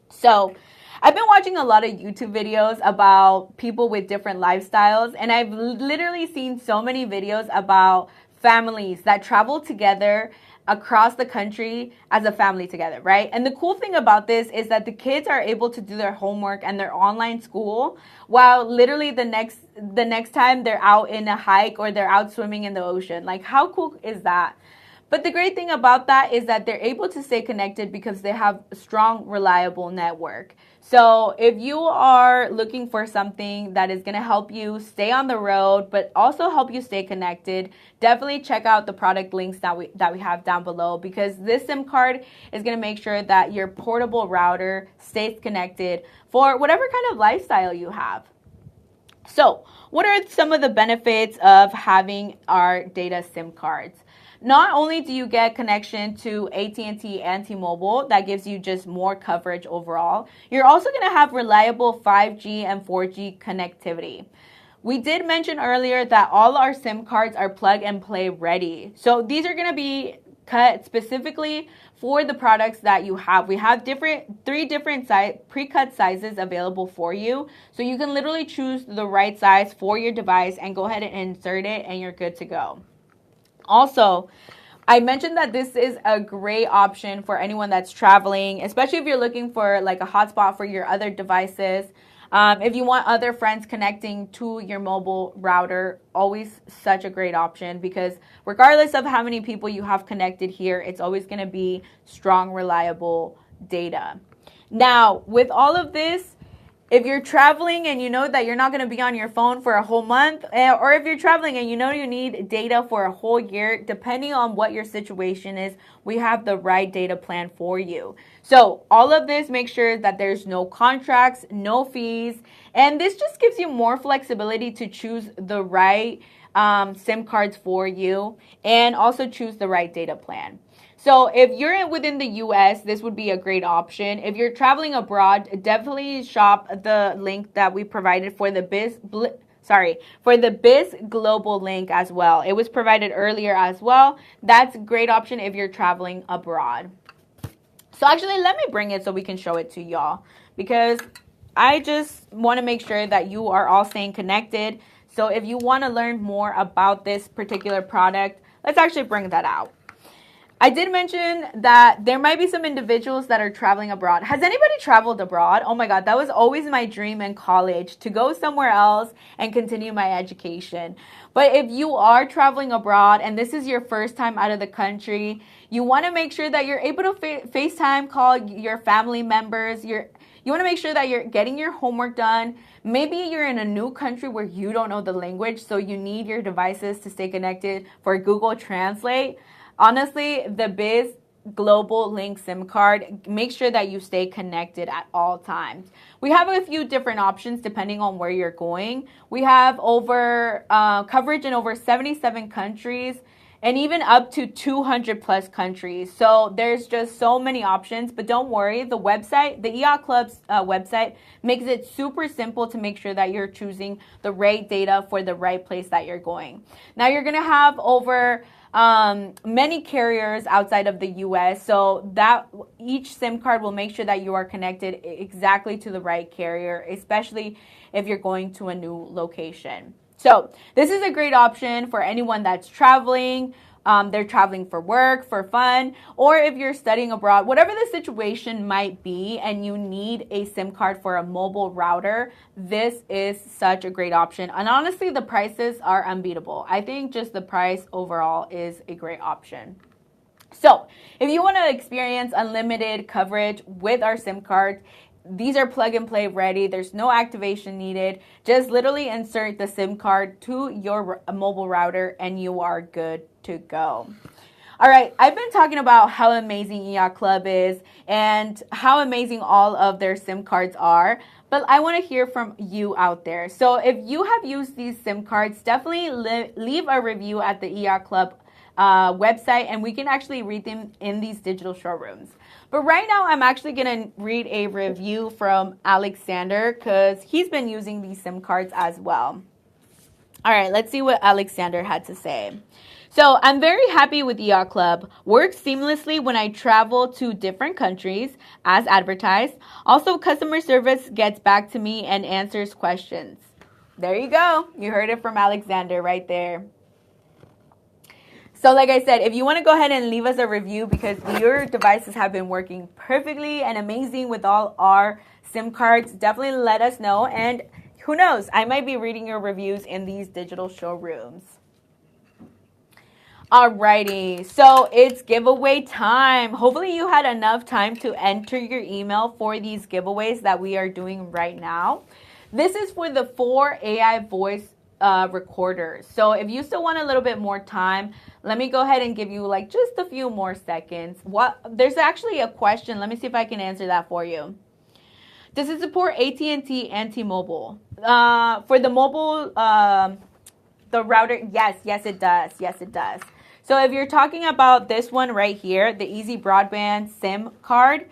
So I've been watching a lot of YouTube videos about people with different lifestyles, and I've literally seen so many videos about families that travel together across the country as a family together, right? And the cool thing about this is that the kids are able to do their homework and their online school while literally the next time they're out in a hike or they're out swimming in the ocean. Like, how cool is that? But the great thing about that is that they're able to stay connected because they have a strong, reliable network. So if you are looking for something that is going to help you stay on the road, but also help you stay connected, definitely check out the product links that we have down below, because this SIM card is going to make sure that your portable router stays connected for whatever kind of lifestyle you have. So, what are some of the benefits of having our data SIM cards? Not only do you get connection to AT&T and T-Mobile, that gives you just more coverage overall, you're also going to have reliable 5G and 4G connectivity. We did mention earlier that all our SIM cards are plug and play ready. So these are going to be cut specifically for the products that you have. We have three different pre-cut sizes available for you. So you can literally choose the right size for your device and go ahead and insert it and you're good to go. Also, I mentioned that this is a great option for anyone that's traveling, especially if you're looking for like a hotspot for your other devices. If you want other friends connecting to your mobile router, always such a great option because regardless of how many people you have connected here, it's always going to be strong, reliable data. Now, with all of this, if you're traveling and you know that you're not going to be on your phone for a whole month, or if you're traveling and you know you need data for a whole year, depending on what your situation is, we have the right data plan for you. So all of this, make sure that there's no contracts, no fees, and this just gives you more flexibility to choose the right SIM cards for you and also choose the right data plan. So if you're within the US, this would be a great option. If you're traveling abroad, definitely shop the link that we provided for the Biz Global link as well. It was provided earlier as well. That's a great option if you're traveling abroad. So actually, let me bring it so we can show it to y'all because I just want to make sure that you are all staying connected. So if you want to learn more about this particular product, let's actually bring that out. I did mention that there might be some individuals that are traveling abroad. Has anybody traveled abroad? Oh my God, that was always my dream in college, to go somewhere else and continue my education. But if you are traveling abroad and this is your first time out of the country, you want to make sure that you're able to FaceTime call your family members. You want to make sure that you're getting your homework done. Maybe you're in a new country where you don't know the language, so you need your devices to stay connected for Google Translate. Honestly, the Biz Global Link SIM card, make sure that you stay connected at all times. We have a few different options depending on where you're going. We have coverage in over 77 countries and even up to 200 plus countries. So there's just so many options, but don't worry, the website, the EIOTCLUB's website makes it super simple to make sure that you're choosing the right data for the right place that you're going. Now you're gonna have over many carriers outside of the US, so that each SIM card will make sure that you are connected exactly to the right carrier, especially if you're going to a new location. So this is a great option for anyone that's traveling. They're traveling for work, for fun, or if you're studying abroad, whatever the situation might be and you need a SIM card for a mobile router, this is such a great option. And honestly, the prices are unbeatable. I think just the price overall is a great option. So if you want to experience unlimited coverage with our SIM cards, these are plug and play ready. There's no activation needed. Just literally insert the SIM card to your mobile router and you are good to go. All right, I've been talking about how amazing EIOTCLUB is and how amazing all of their SIM cards are, but I want to hear from you out there. So if you have used these SIM cards, definitely leave a review at the EIOTCLUB website and we can actually read them in these digital showrooms. But right now, I'm actually going to read a review from Alexander because he's been using these SIM cards as well. All right, let's see what Alexander had to say. So I'm very happy with EIOTCLUB. Works seamlessly when I travel to different countries as advertised. Also, customer service gets back to me and answers questions. There you go. You heard it from Alexander right there. So like I said, if you want to go ahead and leave us a review because your devices have been working perfectly and amazing with all our SIM cards, definitely let us know. And who knows, I might be reading your reviews in these digital showrooms. Alrighty, so it's giveaway time. Hopefully you had enough time to enter your email for these giveaways that we are doing right now. This is for the 4 AI voice recorders. So if you still want a little bit more time, let me go ahead and give you like just a few more seconds. There's actually a question. Let me see if I can answer that for you. Does it support AT&T and T-Mobile? For the mobile, the router, yes, it does. Yes, it does. So if you're talking about this one right here, the Easy Broadband SIM card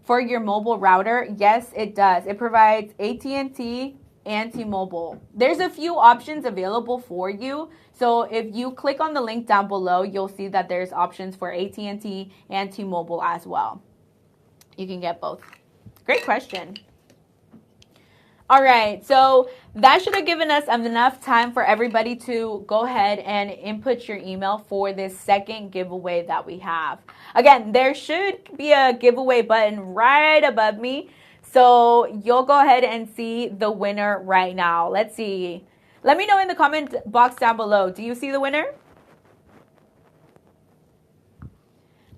for your mobile router, yes, it does. It provides AT&T and T-Mobile. There's a few options available for you. So if you click on the link down below, you'll see that there's options for AT&T and T-Mobile as well. You can get both. Great question. All right, so that should have given us enough time for everybody to go ahead and input your email for this second giveaway that we have. Again, there should be a giveaway button right above me. So you'll go ahead and see the winner right now. Let's see. Let me know in the comment box down below. Do you see the winner?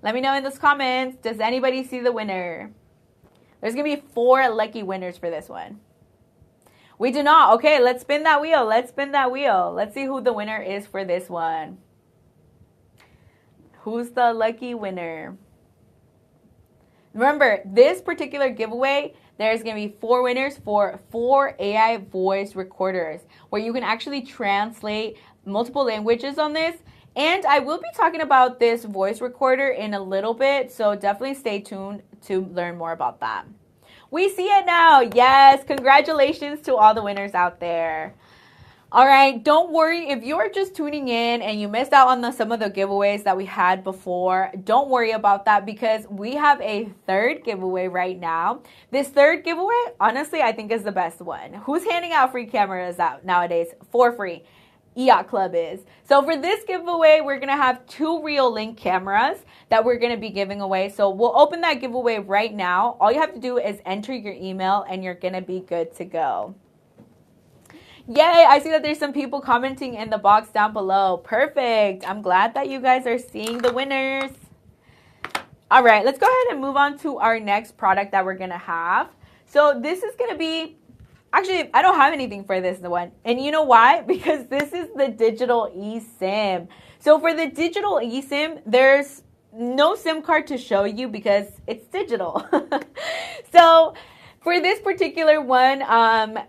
Let me know in those comments. Does anybody see the winner? There's going to be 4 lucky winners for this one. We do not. Okay, let's spin that wheel. Let's spin that wheel. Let's see who the winner is for this one. Who's the lucky winner? Remember, this particular giveaway, there's going to be 4 winners for 4 AI voice recorders where you can actually translate multiple languages on this. And I will be talking about this voice recorder in a little bit, so definitely stay tuned to learn more about that. We see it now. Yes, congratulations to all the winners out there. All right, don't worry if you're just tuning in and you missed out on some of the giveaways that we had before. Don't worry about that because we have a third giveaway right now. This third giveaway, honestly, I think is the best one. Who's handing out free cameras out nowadays for free? EIOTCLUB is. So for this giveaway, we're going to have 2 Reolink cameras that we're going to be giving away. So we'll open that giveaway right now. All you have to do is enter your email and you're going to be good to go. Yay, I see that there's some people commenting in the box down below. Perfect. I'm glad that you guys are seeing the winners. All right, let's go ahead and move on to our next product that we're going to have. So this is going to be, actually, I don't have anything for this one. And you know why? Because this is the digital eSIM. So for the digital eSIM, there's no SIM card to show you because it's digital. So for this particular one,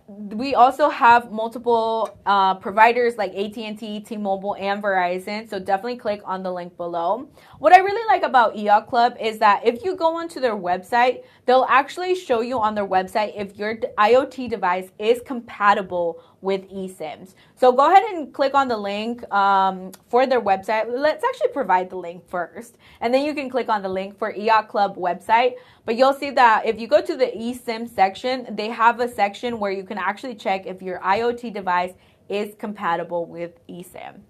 we also have multiple providers like AT&T, T-Mobile, and Verizon. So definitely click on the link below. What I really like about EIOTCLUB is that if you go onto their website, they'll actually show you on their website if your IoT device is compatible with eSIMs. So go ahead and click on the link for their website. Let's actually provide the link first, and then you can click on the link for EIOTCLUB website. But you'll see that if you go to the eSIM section, they have a section where you can actually check if your IoT device is compatible with eSIM.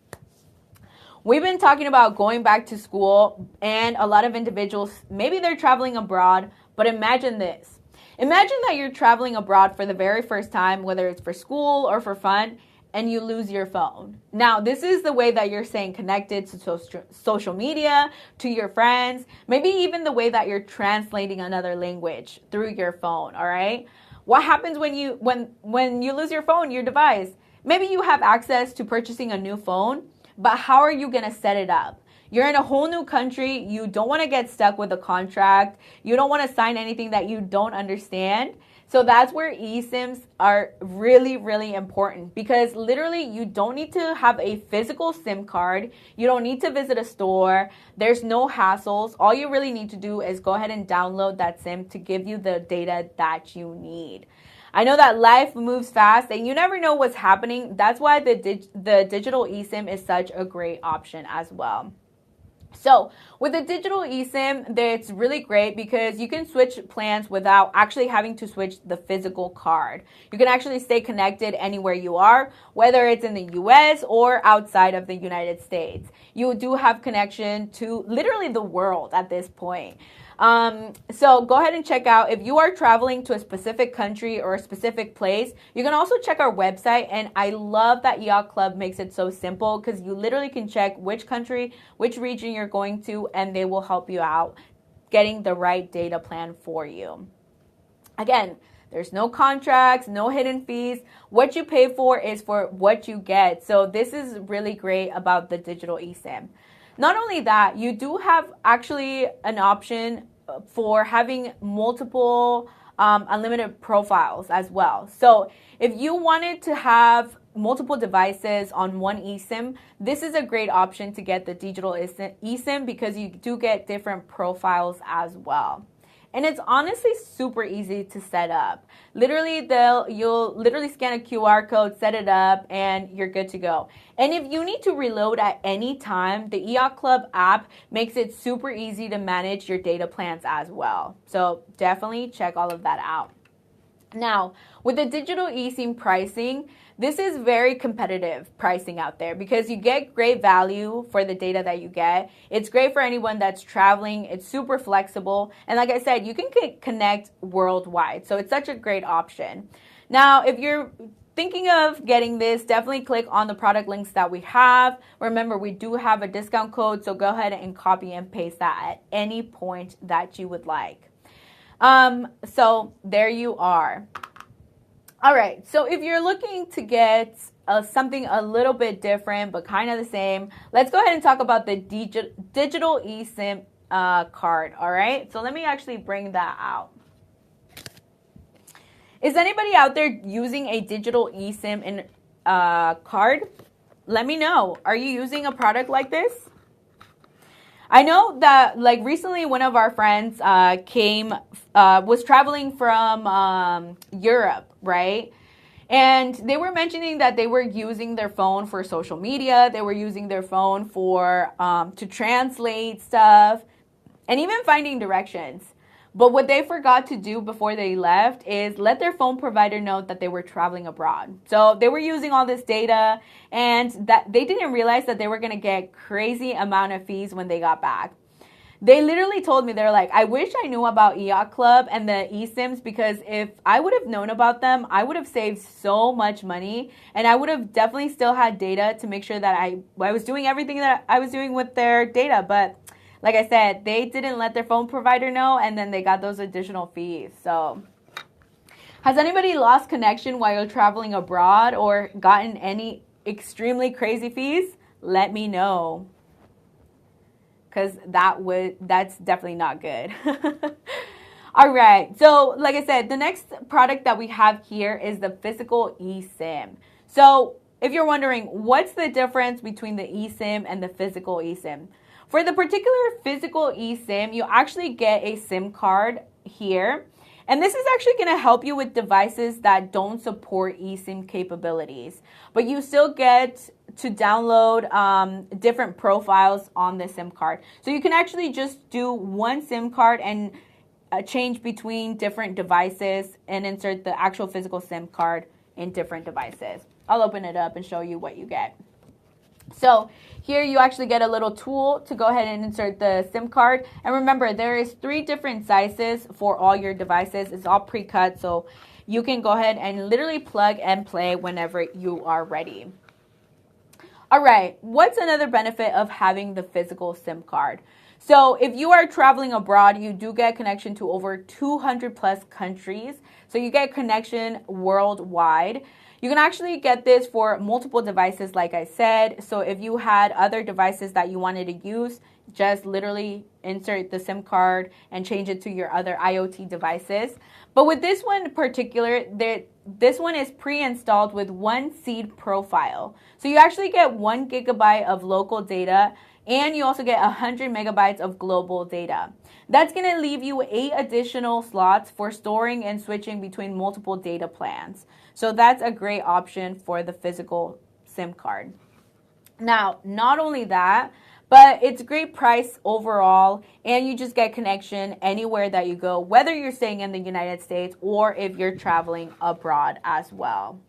We've been talking about going back to school, and a lot of individuals, maybe they're traveling abroad, but imagine this. Imagine that you're traveling abroad for the very first time, whether it's for school or for fun, and you lose your phone. Now, this is the way that you're staying connected to social media, to your friends, maybe even the way that you're translating another language through your phone, all right? What happens when you lose your phone, your device? Maybe you have access to purchasing a new phone, but how are you going to set it up? You're in a whole new country. You don't want to get stuck with a contract. You don't want to sign anything that you don't understand. So that's where eSIMs are really, really important because literally you don't need to have a physical SIM card. You don't need to visit a store. There's no hassles. All you really need to do is go ahead and download that SIM to give you the data that you need. I know that life moves fast and you never know what's happening. That's why the digital eSIM is such a great option as well. So with the digital eSIM, it's really great because you can switch plans without actually having to switch the physical card. You can actually stay connected anywhere you are, whether it's in the US or outside of the United States. You do have connection to literally the world at this point. So go ahead and check out if you are traveling to a specific country or a specific place. You can also check our website, and I love that EIOTCLUB makes it so simple because you literally can check which country, which region you're going to, and they will help you out getting the right data plan for you. Again, there's no contracts, no hidden fees. What you pay for is for what you get. So this is really great about the digital eSIM. Not only that, you do have actually an option for having multiple unlimited profiles as well. So if you wanted to have multiple devices on one eSIM, this is a great option to get the digital eSIM because you do get different profiles as well. And it's honestly super easy to set up. Literally, you'll literally scan a QR code, set it up, and you're good to go. And if you need to reload at any time, the EIOTCLUB app makes it super easy to manage your data plans as well. So definitely check all of that out. Now, with the digital eSIM pricing, this is very competitive pricing out there because you get great value for the data that you get. It's great for anyone that's traveling. It's super flexible. And like I said, you can connect worldwide. So it's such a great option. Now, if you're thinking of getting this, definitely click on the product links that we have. Remember, we do have a discount code, so go ahead and copy and paste that at any point that you would like. So there you are. All right, so if you're looking to get something a little bit different but kind of the same, let's go ahead and talk about the digital eSIM card, all right? So let me actually bring that out. Is anybody out there using a digital eSIM card? Let me know. Are you using a product like this? I know that like recently one of our friends was traveling from Europe, right? And they were mentioning that they were using their phone for social media. They were using their phone for to translate stuff and even finding directions. But what they forgot to do before they left is let their phone provider know that they were traveling abroad. So they were using all this data and that they didn't realize that they were going to get crazy amount of fees when they got back. They literally told me, they're like, I wish I knew about EIOTCLUB and the eSIMs because if I would have known about them, I would have saved so much money and I would have definitely still had data to make sure that I was doing everything that I was doing with their data. But like I said, they didn't let their phone provider know, and then they got those additional fees. So, has anybody lost connection while you're traveling abroad or gotten any extremely crazy fees? Let me know, because that's definitely not good. All right. So, like I said, the next product that we have here is the physical eSIM. So, if you're wondering, what's the difference between the eSIM and the physical eSIM? For the particular physical eSIM, you actually get a SIM card here. And this is actually going to help you with devices that don't support eSIM capabilities. But you still get to download different profiles on the SIM card. So you can actually just do one SIM card and change between different devices and insert the actual physical SIM card in different devices. I'll open it up and show you what you get. So here you actually get a little tool to go ahead and insert the SIM card. And remember, there is 3 different sizes for all your devices. It's all pre-cut, so you can go ahead and literally plug and play whenever you are ready. All right, what's another benefit of having the physical SIM card? So if you are traveling abroad, you do get connection to over 200 plus countries. So you get connection worldwide. You can actually get this for multiple devices, like I said. So if you had other devices that you wanted to use, just literally insert the SIM card and change it to your other IoT devices. But with this one in particular, this one is pre-installed with one seed profile. So you actually get 1 gigabyte of local data and you also get 100 megabytes of global data. That's going to leave you 8 additional slots for storing and switching between multiple data plans. So that's a great option for the physical SIM card. Now, not only that, but it's a great price overall, and you just get connection anywhere that you go, whether you're staying in the United States or if you're traveling abroad as well.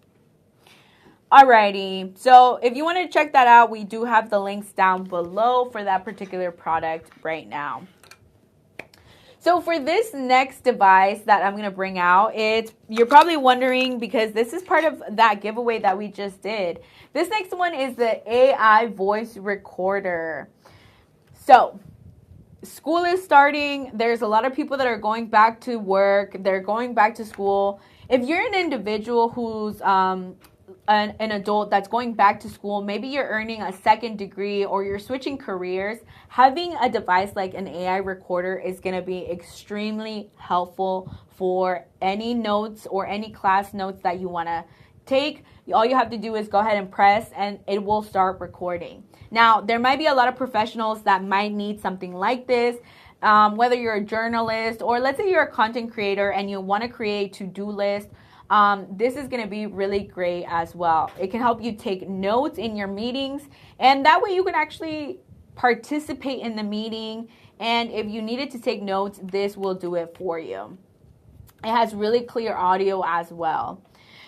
Alrighty, so if you want to check that out, we do have the links down below for that particular product right now. So for this next device that I'm going to bring out, you're probably wondering because this is part of that giveaway that we just did. This next one is the AI voice recorder. So school is starting. There's a lot of people that are going back to work. They're going back to school. If you're an individual who's an adult that's going back to school, maybe you're earning a second degree or you're switching careers, having a device like an AI recorder is going to be extremely helpful for any notes or any class notes that you want to take. All you have to do is go ahead and press and it will start recording. Now, there might be a lot of professionals that might need something like this. Whether you're a journalist or let's say you're a content creator and you want to create to-do list, this is going to be really great as well. It can help you take notes in your meetings, and that way you can actually participate in the meeting. And if you needed to take notes, this will do it for you. It has really clear audio as well.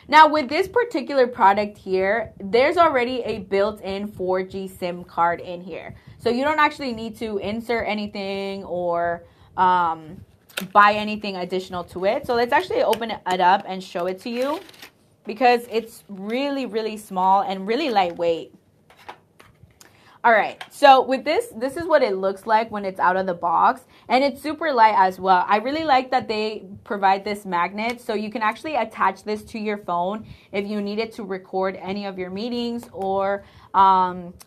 Now, with this particular product here, there's already a built-in 4G SIM card in here. So you don't actually need to insert anything or buy anything additional to it. So let's actually open it up and show it to you because it's really, really small and really lightweight. All right, so with this is what it looks like when it's out of the box, and it's super light as well. I really like that they provide this magnet, so you can actually attach this to your phone if you needed to record any of your meetings or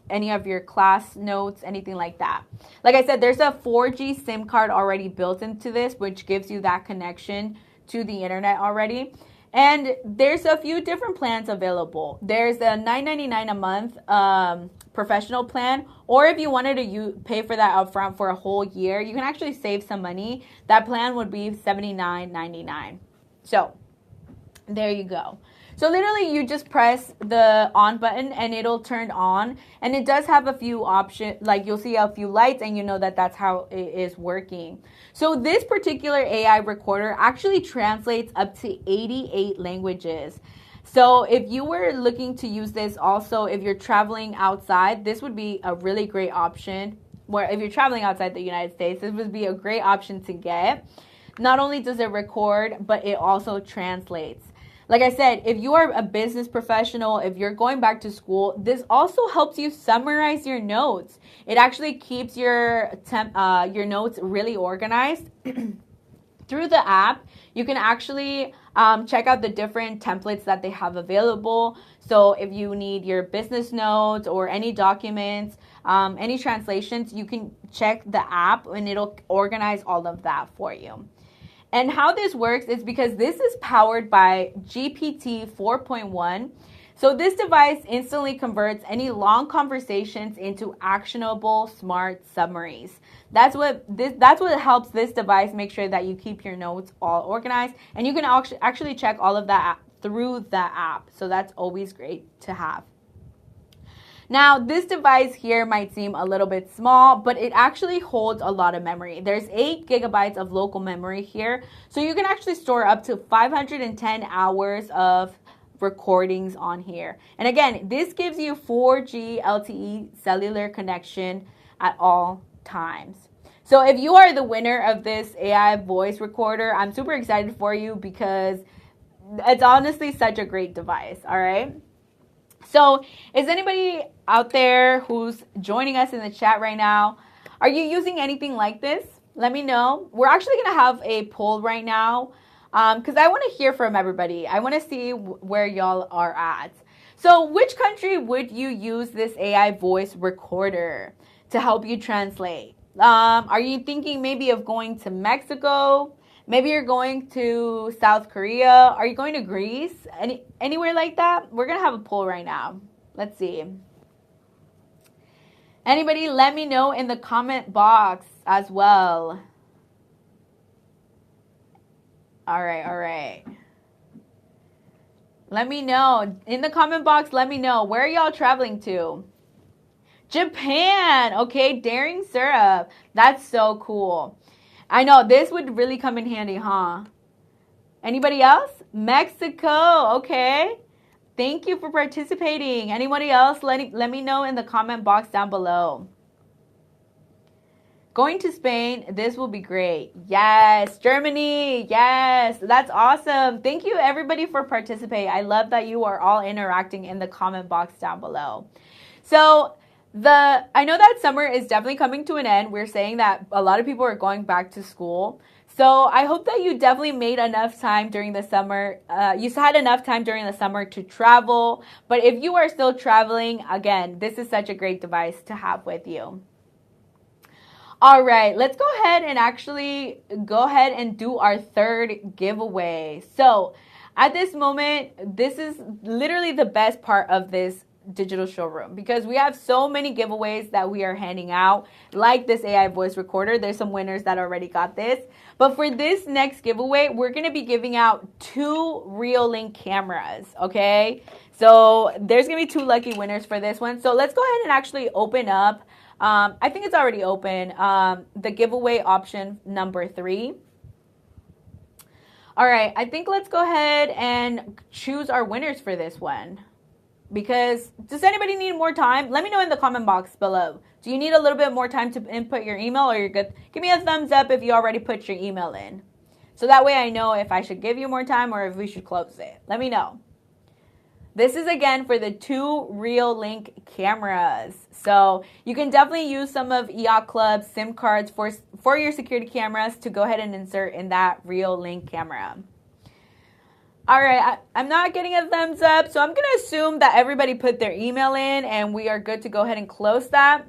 any of your class notes, anything like that. Like I said, there's a 4G SIM card already built into this, which gives you that connection to the internet already. And there's a few different plans available. There's a $9.99 a month professional plan, or if you wanted to pay for that upfront for a whole year, you can actually save some money. That plan would be $79.99. So there you go. So literally you just press the on button and it'll turn on, and it does have a few options, like you'll see a few lights and you know that that's how it is working. So this particular AI recorder actually translates up to 88 languages. So if you were looking to use this also, if you're traveling outside, this would be a really great option. Where if you're traveling outside the United States, this would be a great option to get. Not only does it record, but it also translates. Like I said, if you are a business professional, if you're going back to school, this also helps you summarize your notes. It actually keeps your notes really organized. Through the app, you can actually check out the different templates that they have available. So if you need your business notes or any documents, any translations, you can check the app and it'll organize all of that for you. And how this works is because this is powered by GPT 4.1. So this device instantly converts any long conversations into actionable, smart summaries. That's what helps this device make sure that you keep your notes all organized. And you can actually check all of that through the app. So that's always great to have. Now, this device here might seem a little bit small, but it actually holds a lot of memory. There's 8 gigabytes of local memory here. So you can actually store up to 510 hours of recordings on here. And again, this gives you 4G LTE cellular connection at all times. So if you are the winner of this AI voice recorder, I'm super excited for you because it's honestly such a great device, all right? So is anybody out there who's joining us in the chat right now, are you using anything like this? Let me know. We're actually going to have a poll right now because I want to hear from everybody. I want to see where y'all are at. So which country would you use this AI voice recorder to help you translate? Are you thinking maybe of going to Mexico? Maybe you're going to South Korea. Are you going to Greece? Anywhere like that? We're going to have a poll right now. Let's see. Anybody, let me know in the comment box as well. All right. Let me know. In the comment box, let me know. Where are y'all traveling to? Japan. Okay, daring syrup. That's so cool. I know, this would really come in handy, huh? Anybody else? Mexico, okay. Thank you for participating. Anybody else? Let me know in the comment box down below. Going to Spain, this will be great. Yes, Germany, yes, that's awesome. Thank you everybody for participating. I love that you are all interacting in the comment box down below. So, I know that summer is definitely coming to an end. We're saying that a lot of people are going back to school. So I hope that you definitely made enough time during the summer. You had enough time during the summer to travel. But if you are still traveling, again, this is such a great device to have with you. All right, let's go ahead and actually go ahead and do our third giveaway. So at this moment, this is literally the best part of this digital showroom because we have so many giveaways that we are handing out, like this AI voice recorder. There's some winners that already got this. But for this next giveaway, we're going to be giving out 2 Reolink cameras, okay? So there's going to be 2 lucky winners for this one. So let's go ahead and actually open up. I think it's already open. The giveaway option number 3. All right, I think let's go ahead and choose our winners for this one. Because does anybody need more time? Let me know in the comment box below. Do you need a little bit more time to input your email or you're good? Give me a thumbs up if you already put your email in. So that way I know if I should give you more time or if we should close it. Let me know. This is again for the 2 Reolink cameras. So you can definitely use some of EIOTCLUB's SIM cards for your security cameras to go ahead and insert in that Reolink camera. All right, I'm not getting a thumbs up, so I'm going to assume that everybody put their email in and we are good to go ahead and close that.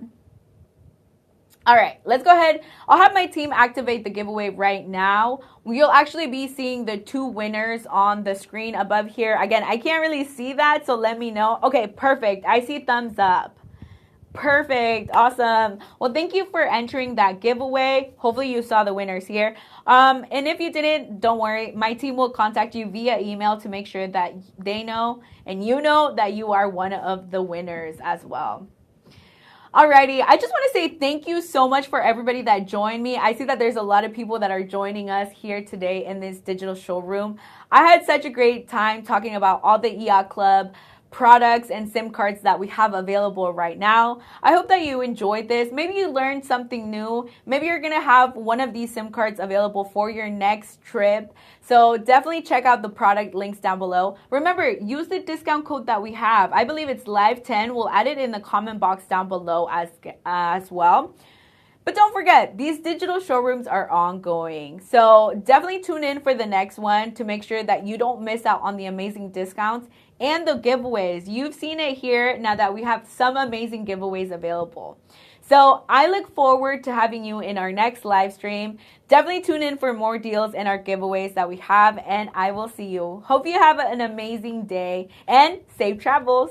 All right, let's go ahead. I'll have my team activate the giveaway right now. You'll actually be seeing the 2 winners on the screen above here. Again, I can't really see that, so let me know. Okay, perfect. I see thumbs up. Perfect. Awesome. Well, thank you for entering that giveaway. Hopefully you saw the winners here. And if you didn't, don't worry. My team will contact you via email to make sure that they know and you know that you are one of the winners as well. Alrighty, I just want to say thank you so much for everybody that joined me. I see that there's a lot of people that are joining us here today in this digital showroom. I had such a great time talking about all the EIOTCLUB products and SIM cards that we have available right now. I hope that you enjoyed this. Maybe you learned something new. Maybe you're going to have one of these SIM cards available for your next trip. So definitely check out the product links down below. Remember, use the discount code that we have. I believe it's live10. We'll add it in the comment box down below as well. But don't forget, these digital showrooms are ongoing. So definitely tune in for the next one to make sure that you don't miss out on the amazing discounts and the giveaways. You've seen it here now that we have some amazing giveaways available. So I look forward to having you in our next live stream. Definitely tune in for more deals and our giveaways that we have, and I will see you. Hope you have an amazing day and safe travels.